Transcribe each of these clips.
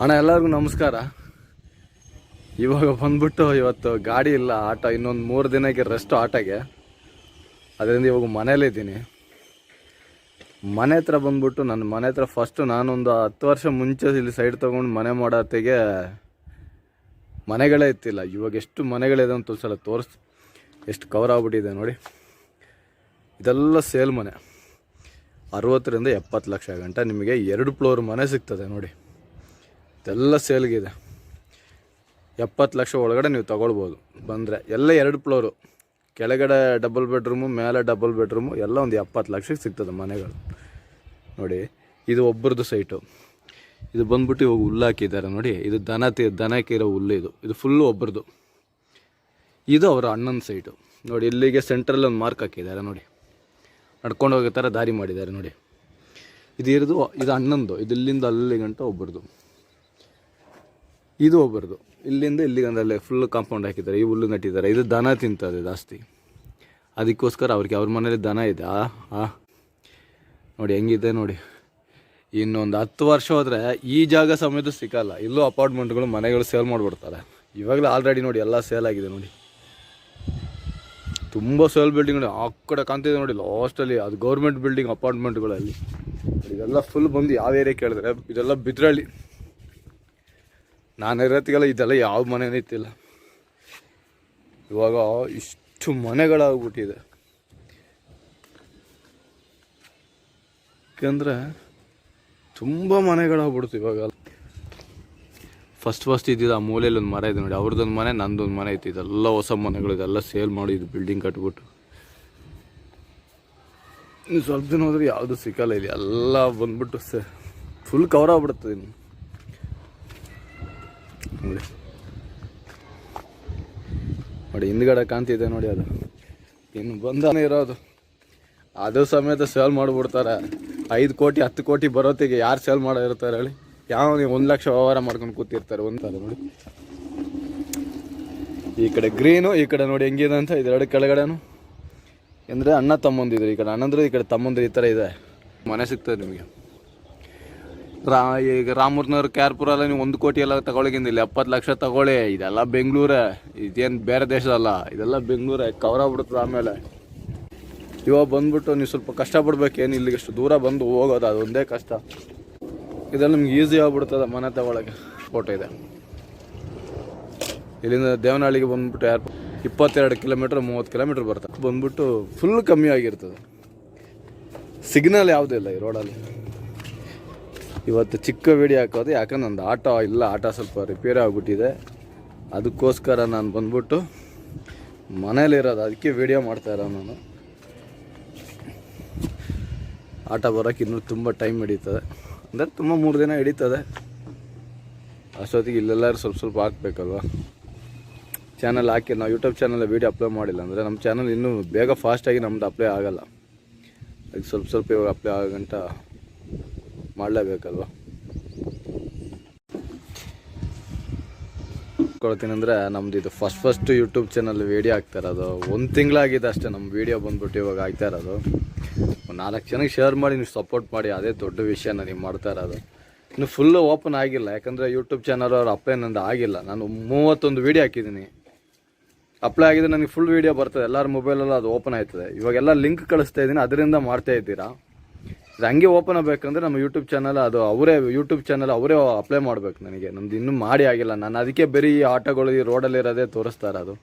ಅಣ್ಣ ಎಲ್ಲರಿಗೂ ನಮಸ್ಕಾರ. ಇವಾಗ ಬಂದ್ಬಿಟ್ಟು ಇವತ್ತು ಗಾಡಿ ಇಲ್ಲ, ಆಟ ಇನ್ನೊಂದು 3 ದಿನಕ್ಕೆ ರೆಸ್ಟ್ ಆಟಗೆ. ಅದರಿಂದ ಇವಾಗ ಮನೇಲಿದ್ದೀನಿ. ಮನೆ ಹತ್ರ ಬಂದ್ಬಿಟ್ಟು ನನ್ನ ಮನೆ ಹತ್ರ ಫಸ್ಟು ನಾನೊಂದು 10 ವರ್ಷ ಮುಂಚೆ ಇಲ್ಲಿ ಸೈಡ್ ತೊಗೊಂಡು ಮನೆ ಮಾಡೋತ್ತಿಗೆ ಮನೆಗಳೇ ಇತ್ತಿಲ್ಲ. ಇವಾಗ ಎಷ್ಟು ಮನೆಗಳಿದೆ ಅಂತ ಒಂದ್ಸಲ ಎಷ್ಟು ಕವರ್ ಆಗ್ಬಿಟ್ಟಿದೆ ನೋಡಿ. ಇದೆಲ್ಲ ಸೇಲ್ ಮನೆ. 60 ರಿಂದ 70 ಲಕ್ಷ ಗಂಟ ನಿಮಗೆ 2 ಫ್ಲೋರ್ ಮನೆ ಸಿಗ್ತದೆ ನೋಡಿ. ಇದೆಲ್ಲ ಸೇಲ್ಗಿದೆ. 70 ಲಕ್ಷ ಒಳಗಡೆ ನೀವು ತೊಗೊಳ್ಬೋದು ಬಂದರೆ. ಎಲ್ಲ 2 ಫ್ಲೋರು, ಕೆಳಗಡೆ ಡಬಲ್ ಬೆಡ್ರೂಮು, ಮೇಲೆ ಡಬಲ್ ಬೆಡ್ರೂಮು, ಎಲ್ಲ ಒಂದು 70 ಲಕ್ಷಕ್ಕೆ ಸಿಗ್ತದೆ ಮನೆಗಳು ನೋಡಿ. ಇದು ಒಬ್ಬರದ್ದು ಸೈಟು. ಇದು ಬಂದ್ಬಿಟ್ಟು ಇವಾಗ ಹುಲ್ಲು ಹಾಕಿದ್ದಾರೆ ನೋಡಿ. ಇದು ದನಕ್ಕೆ ಇರೋ ಹುಲ್ಲು. ಇದು ಫುಲ್ಲು ಒಬ್ಬರದು. ಇದು ಅವರ ಅಣ್ಣನ ಸೈಟು ನೋಡಿ. ಇಲ್ಲಿಗೆ ಸೆಂಟ್ರಲ್ಲಿ ಒಂದು ಮಾರ್ಕ್ ಹಾಕಿದ್ದಾರೆ ನೋಡಿ. ನಡ್ಕೊಂಡು ಹೋಗೋ ಥರ ದಾರಿ ಮಾಡಿದ್ದಾರೆ ನೋಡಿ. ಇದು ಅಣ್ಣಂದು. ಇದು ಇಲ್ಲಿಂದ ಅಲ್ಲಿ ಗಂಟ ಒಬ್ಬರದು. ಇದು ಒಬ್ಬರದು. ಇಲ್ಲಿಂದ ಇಲ್ಲಿಗಂದಲ್ಲೇ ಫುಲ್ ಕಾಂಪೌಂಡ್ ಹಾಕಿದ್ದಾರೆ. ಈ ಹುಲ್ಲು ನಟ್ಟಿದ್ದಾರೆ. ಇದು ದನ ತಿಂತದೆ ಜಾಸ್ತಿ, ಅದಕ್ಕೋಸ್ಕರ ಅವ್ರ ಮನೇಲಿ ದನ ಇದೆ. ನೋಡಿ ಹೆಂಗಿದೆ ನೋಡಿ. ಇನ್ನೊಂದು 10 ವರ್ಷ ಹೋದರೆ ಈ ಜಾಗ ಸಮೇತ ಸಿಕ್ಕಲ್ಲ. ಇಲ್ಲೂ ಅಪಾರ್ಟ್ಮೆಂಟ್ಗಳು, ಮನೆಗಳು ಸೇಲ್ ಮಾಡಿಬಿಡ್ತಾರೆ. ಇವಾಗಲೇ ಆಲ್ರೆಡಿ ನೋಡಿ ಎಲ್ಲ ಸೇಲ್ ಆಗಿದೆ ನೋಡಿ. ತುಂಬ ಸೇಲ್ ಬಿಲ್ಡಿಂಗ್ ನೋಡಿ. ಆ ಕಡೆ ಕಾಣ್ತಿದೆ ನೋಡಿ ಲಾಸ್ಟಲ್ಲಿ. ಅದು ಗೌರ್ಮೆಂಟ್ ಬಿಲ್ಡಿಂಗ್ ಅಪಾರ್ಟ್ಮೆಂಟ್ಗಳಲ್ಲಿ. ಇದೆಲ್ಲ ಫುಲ್ ಬಂದು ಯಾವ ಏರಿಯಾ ಕೇಳಿದ್ರೆ ಇದೆಲ್ಲ ಬಿದ್ರಳ್ಳಿ. ನಾನು ಇರೋತ್ತಿಗೆಲ್ಲ ಇದೆಲ್ಲ ಯಾವ ಮನೆಯೂ ಇತ್ತಿಲ್ಲ. ಇವಾಗ ಇಷ್ಟು ಮನೆಗಳಾಗ್ಬಿಟ್ಟಿದೆ. ಯಾಕೆಂದರೆ ತುಂಬ ಮನೆಗಳಾಗ್ಬಿಡ್ತು ಇವಾಗ. ಫಸ್ಟ್ ಇದ್ದಿದ್ದು ಆ ಮೂಲೆಯಲ್ಲಿ ಒಂದು ಮರ ಇದೆ ನೋಡಿ. ಅವ್ರದ್ದೊಂದು ಮನೆ, ನಂದೊಂದು ಮನೆ ಇತ್ತು. ಇದೆಲ್ಲ ಹೊಸ ಮನೆಗಳು. ಇದೆಲ್ಲ ಸೇಲ್ ಮಾಡಿ ಇದು ಬಿಲ್ಡಿಂಗ್ ಕಟ್ಬಿಟ್ಟು ಇನ್ನು ಸ್ವಲ್ಪ ದಿನ ಹೋದ್ರೆ ಯಾವುದು ಸಿಕ್ಕಲ್ಲ. ಇಲ್ಲಿ ಎಲ್ಲ ಬಂದ್ಬಿಟ್ಟು ಫುಲ್ ಕವರ್ ಆಗ್ಬಿಡುತ್ತದೆ ಇನ್ನು ನೋಡಿ. ಹಿಂದ್ಗಡೆ ಕಾಣ್ತಿದೆ ನೋಡಿ. ಅದು ಇನ್ನು ಬಂದಾನೆ ಇರೋದು. ಅದು ಸಮೇತ ಸೇಲ್ ಮಾಡಿಬಿಡ್ತಾರೆ. 5 ಕೋಟಿ 10 ಕೋಟಿ ಬರೋತ್ತಿಗೆ ಯಾರು ಸೇಲ್ ಮಾಡೋ ಇರ್ತಾರೆ ಹೇಳಿ? ಯಾವ 1 ಲಕ್ಷ ವ್ಯವಹಾರ ಮಾಡ್ಕೊಂಡು ಕೂತಿರ್ತಾರೆ ಒಂದ್ಸಲ ನೋಡಿ. ಈ ಕಡೆ ಗ್ರೀನು, ಈ ಕಡೆ ನೋಡಿ ಹೆಂಗಿದೆ ಅಂತ. ಇದೆರಡು ಕೆಳಗಡೆನು ಅಂದರೆ ಅಣ್ಣ ತಮ್ಮಂದಿದ್ರು. ಈ ಕಡೆ ಅಣ್ಣಂದ್ರು, ಈ ಕಡೆ ತಮ್ಮಂದ್ರು. ಈ ಥರ ಇದೆ ಮನೆ ಸಿಗ್ತದೆ ನಿಮಗೆ. ಈಗ ರಾಮೂರ್ನವ್ರು ಕ್ಯಾರ್ಪುರಲ್ಲಿ ನೀವು 1 ಕೋಟಿ ಎಲ್ಲ ತಗೊಳಗಿಂದಿಲ್ಲ, 70 ಲಕ್ಷ ತಗೊಳ್ಳಿ. ಇದೆಲ್ಲ ಬೆಂಗಳೂರೇ, ಇದೇನು ಬೇರೆ ದೇಶ ಅಲ್ಲ. ಇದೆಲ್ಲ ಬೆಂಗಳೂರೇ. ಕವರ್ ಆಗ್ಬಿಡ್ತದೆ. ಆಮೇಲೆ ಇವಾಗ ಬಂದ್ಬಿಟ್ಟು ನೀವು ಸ್ವಲ್ಪ ಕಷ್ಟಪಡ್ಬೇಕೇನು. ಇಲ್ಲಿಗೆ ಎಷ್ಟು ದೂರ ಬಂದು ಹೋಗೋದು, ಅದೊಂದೇ ಕಷ್ಟ. ಇದೆಲ್ಲ ನಿಮ್ಗೆ ಈಸಿ ಆಗ್ಬಿಡ್ತದೆ ಮನೆ ತಗೊಳಗೆ. ಫೋಟೋ ಇದೆ. ಇಲ್ಲಿಂದ ದೇವನಹಳ್ಳಿಗೆ ಬಂದ್ಬಿಟ್ಟು 22 ಕಿಲೋಮೀಟ್ರ್ 30 ಕಿಲೋಮೀಟ್ರ್ ಬರ್ತದೆ. ಬಂದ್ಬಿಟ್ಟು ಫುಲ್ ಕಮ್ಮಿ ಆಗಿರ್ತದೆ. ಸಿಗ್ನಲ್ ಯಾವುದೂ ಇಲ್ಲ ಈ ರೋಡಲ್ಲಿ. ಇವತ್ತು ಚಿಕ್ಕ ವಿಡಿಯೋ ಹಾಕೋದು, ಯಾಕಂದ್ರೆ ನಂದು ಆಟೋ ಇಲ್ಲ. ಆಟೋ ಸ್ವಲ್ಪ ರಿಪೇರಿ ಆಗಿಬಿಟ್ಟಿದೆ. ಅದಕ್ಕೋಸ್ಕರ ನಾನು ಬಂದ್ಬಿಟ್ಟು ಮನೇಲಿರೋದು. ಅದಕ್ಕೆ ವಿಡಿಯೋ ಮಾಡ್ತಾಯಿರೋ ನಾನು. ಆಟೋ ಬರೋಕ್ಕೆ ಇನ್ನೂ ತುಂಬ ಟೈಮ್ ಹಿಡಿತದೆ. ಅಂದರೆ ತುಂಬ 3 ದಿನ ಹಿಡಿತದೆ. ಅಷ್ಟೊತ್ತಿಗೆ ಇಲ್ಲೆಲ್ಲರೂ ಸ್ವಲ್ಪ ಹಾಕ್ಬೇಕಲ್ವ. ಚಾನಲ್ ಹಾಕಿ ನಾವು ಯೂಟ್ಯೂಬ್ ಚಾನಲ್ ವೀಡಿಯೋ ಅಪ್ಲೋಡ್ ಮಾಡಿಲ್ಲ ಅಂದರೆ ನಮ್ಮ ಚಾನಲ್ ಇನ್ನೂ ಬೇಗ ಫಾಸ್ಟಾಗಿ ನಮ್ಮದು ಅಪ್ಲೈ ಆಗೋಲ್ಲ. ಅದಕ್ಕೆ ಸ್ವಲ್ಪ ಇವಾಗ ಅಪ್ಲೈ ಆಗೋ ಗಂಟ ಮಾಡಲೇಬೇಕಲ್ವ. ಕೊಡ್ತೀನಿ ಅಂದರೆ ನಮ್ಮದು ಇದು ಫಸ್ಟ್ ಯೂಟ್ಯೂಬ್ ಚಾನಲ್ ವೀಡಿಯೋ ಆಗ್ತಾ ಇರೋದು. 1 ತಿಂಗಳಾಗಿದೆ ಅಷ್ಟೇ ನಮ್ಮ ವೀಡಿಯೋ ಬಂದ್ಬಿಟ್ಟು ಇವಾಗ ಆಗ್ತಾ ಇರೋದು. 4 ಜನಕ್ಕೆ ಶೇರ್ ಮಾಡಿ ನೀವು ಸಪೋರ್ಟ್ ಮಾಡಿ. ಅದೇ ದೊಡ್ಡ ವಿಷಯ ನೀವು ಮಾಡ್ತಾ ಇರೋದು. ಇನ್ನು ಫುಲ್ಲು ಓಪನ್ ಆಗಿಲ್ಲ, ಯಾಕಂದರೆ ಯೂಟ್ಯೂಬ್ ಚಾನಲ್ ಅವ್ರು ಅಪ್ಲೈ ನಂದು ಆಗಿಲ್ಲ. ನಾನು 31 ವೀಡಿಯೋ ಹಾಕಿದ್ದೀನಿ. ಅಪ್ಲೈ ಆಗಿದೆ, ನನಗೆ ಫುಲ್ ವೀಡಿಯೋ ಬರ್ತದೆ. ಎಲ್ಲರ ಮೊಬೈಲಲ್ಲಿ ಅದು ಓಪನ್ ಆಯ್ತದೆ. ಇವಾಗೆಲ್ಲ ಲಿಂಕ್ ಕಳಿಸ್ತಾ ಇದ್ದೀನಿ, ಅದರಿಂದ ಮಾಡ್ತಾ ಇದ್ದೀರಾ. ಇದು ಹಂಗೆ ಓಪನ್ ಆಗಬೇಕಂದ್ರೆ ನಮ್ಮ ಯೂಟ್ಯೂಬ್ ಚಾನಲ್ ಅದು ಯೂಟ್ಯೂಬ್ ಚಾನಲ್ ಅವರೇ ಅಪ್ಲೈ ಮಾಡಬೇಕು. ನನಗೆ ನಮ್ದು ಇನ್ನೂ ಮಾಡಿ ಆಗಿಲ್ಲ. ನಾನು ಅದಕ್ಕೆ ಬರೀ ಈ ಆಟೋಗಳು ಈ ರೋಡಲ್ಲಿರೋದೇ ತೋರಿಸ್ತಾ ಇರೋದು.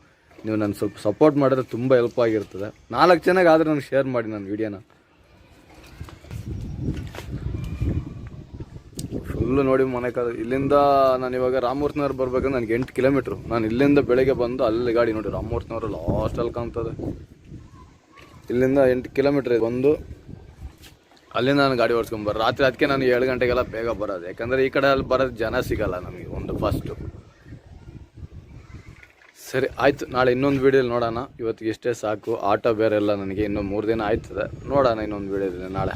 ನೀವು ನಾನು ಸ್ವಲ್ಪ ಸಪೋರ್ಟ್ ಮಾಡಿದ್ರೆ ತುಂಬ ಹೆಲ್ಪ್ ಆಗಿರ್ತದೆ. 4 ಜನಕ್ಕೆ ಆದರೆ ನನಗೆ ಶೇರ್ ಮಾಡಿ ನನ್ನ ವೀಡಿಯೋನ. ಫುಲ್ಲು ನೋಡಿ ಮನೆ ಇಲ್ಲಿಂದ ನಾನು ಇವಾಗ ರಾಮೂರ್ತಿನವ್ರು ಬರ್ಬೇಕಂದ್ರೆ ನನಗೆ 8 ಕಿಲೋಮೀಟ್ರು. ನಾನು ಇಲ್ಲಿಂದ ಬೆಳಗ್ಗೆ ಬಂದು ಅಲ್ಲಿ ಗಾಡಿ ನೋಡಿ ರಾಮೂರ್ತಿನವ್ರು ಲಾಸ್ಟಲ್ಲಿ ಕಾಣ್ತದೆ. ಇಲ್ಲಿಂದ 8 ಕಿಲೋಮೀಟ್ರ್ ಬಂದು ಅಲ್ಲಿಂದ ನಾನು ಗಾಡಿ ಓಡಿಸ್ಕೊಂಬರ್ರು ರಾತ್ರಿ. ಅದಕ್ಕೆ ನಾನು 7 ಗಂಟೆಗೆಲ್ಲ ಬೇಗ ಬರೋದು. ಯಾಕಂದರೆ ಈ ಕಡೆ ಅಲ್ಲಿ ಬರೋದು ಜನ ಸಿಗೋಲ್ಲ ನಮಗೆ ಒಂದು ಫಸ್ಟು. ಸರಿ ಆಯಿತು, ನಾಳೆ ಇನ್ನೊಂದು ವೀಡಿಯೋಲಿ ನೋಡೋಣ. ಇವತ್ತಿಗೆ ಇಷ್ಟೇ ಸಾಕು. ಆಟೋ ಬೇರೆ ಎಲ್ಲ ನನಗೆ ಇನ್ನೂ 3 ದಿನ ಆಯ್ತದೆ. ನೋಡೋಣ ಇನ್ನೊಂದು ವೀಡಿಯೋದಲ್ಲಿ ನಾಳೆ.